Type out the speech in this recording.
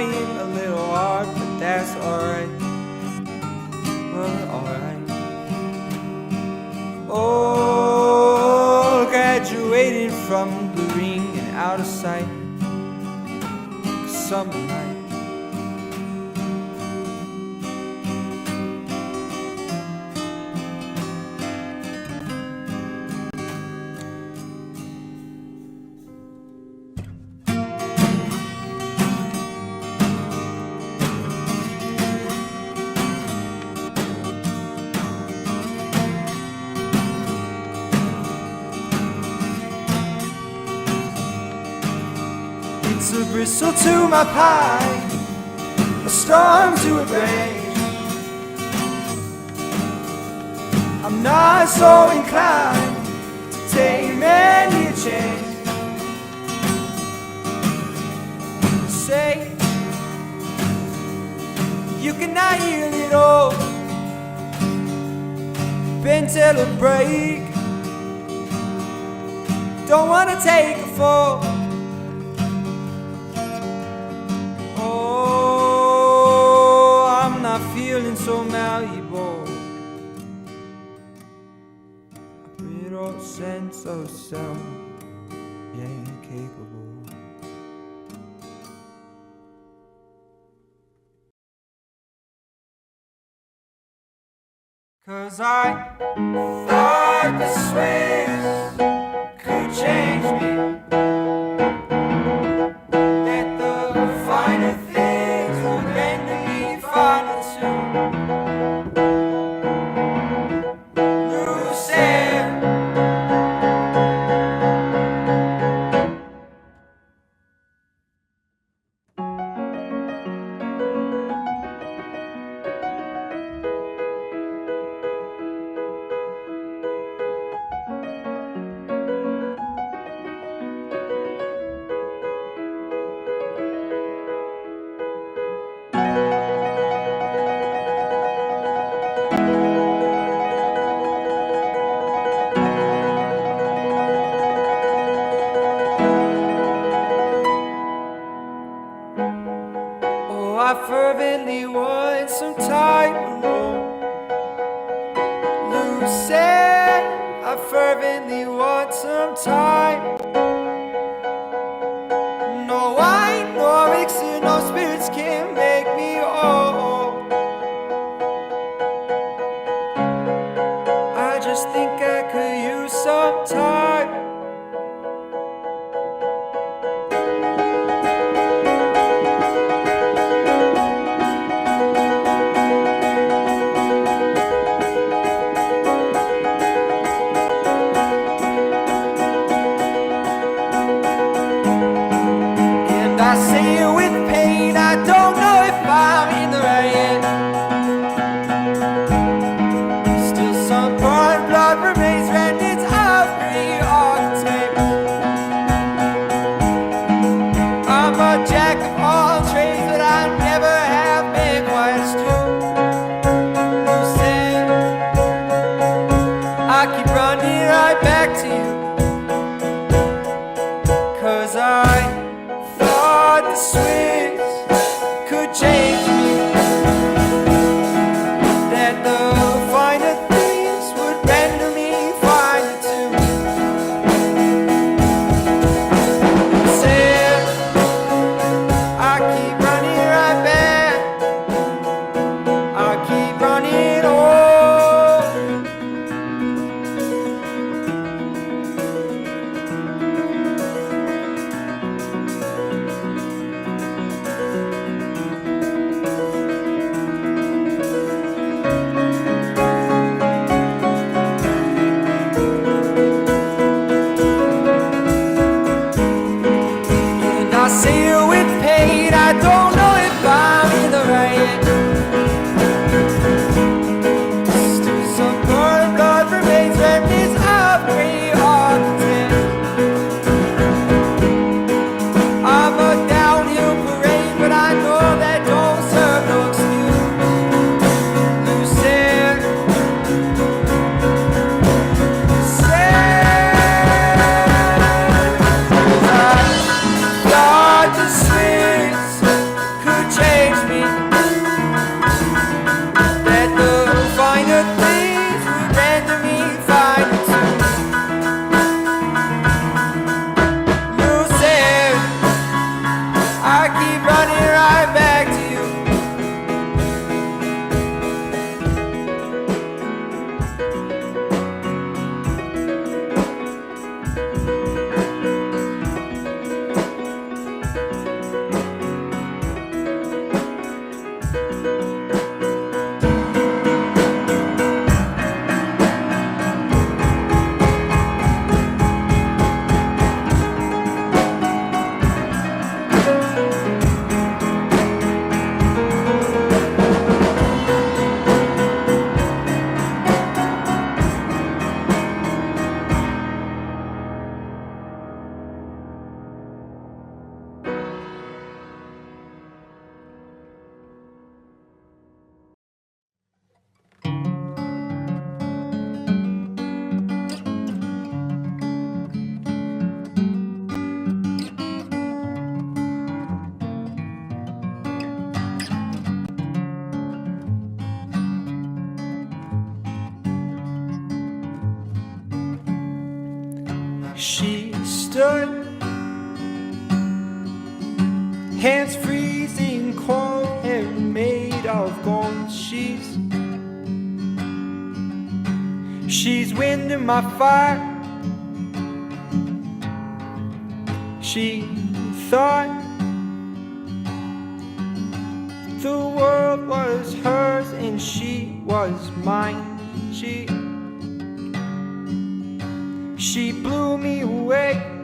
trying a little hard, but that's alright. Alright. Oh, graduating from the ring and out of sight. Summer night. It's a bristle to my pie, a storm to a rage. I'm not so inclined to take many a chance. Say you cannot heal it all, bend till a break. Don't wanna take a fall. Feeling so malleable, a real sense of self, yeah, capable. 'Cause I thought the Swiss could change me, that the finer things would render me finer too. I fervently want some time alone. Lucy, I fervently want some time. No wine, no elixir, no spirits can make me whole. I just think I could use some time. I say it with pain, I don't know if I'm in the right end. Still some blood remains, remnants of great architects. I'm a jack of all trades, but I never have been quite as true. You said I keep running right back to you, 'cause I thought the Swiss could change me, that the finer things would render me finer too. Said I keep running right back, I keep running on. She stood, hands freezing cold, hair made of gold. She's wind in my fire. She thought the world was hers and she was mine. She blew me away.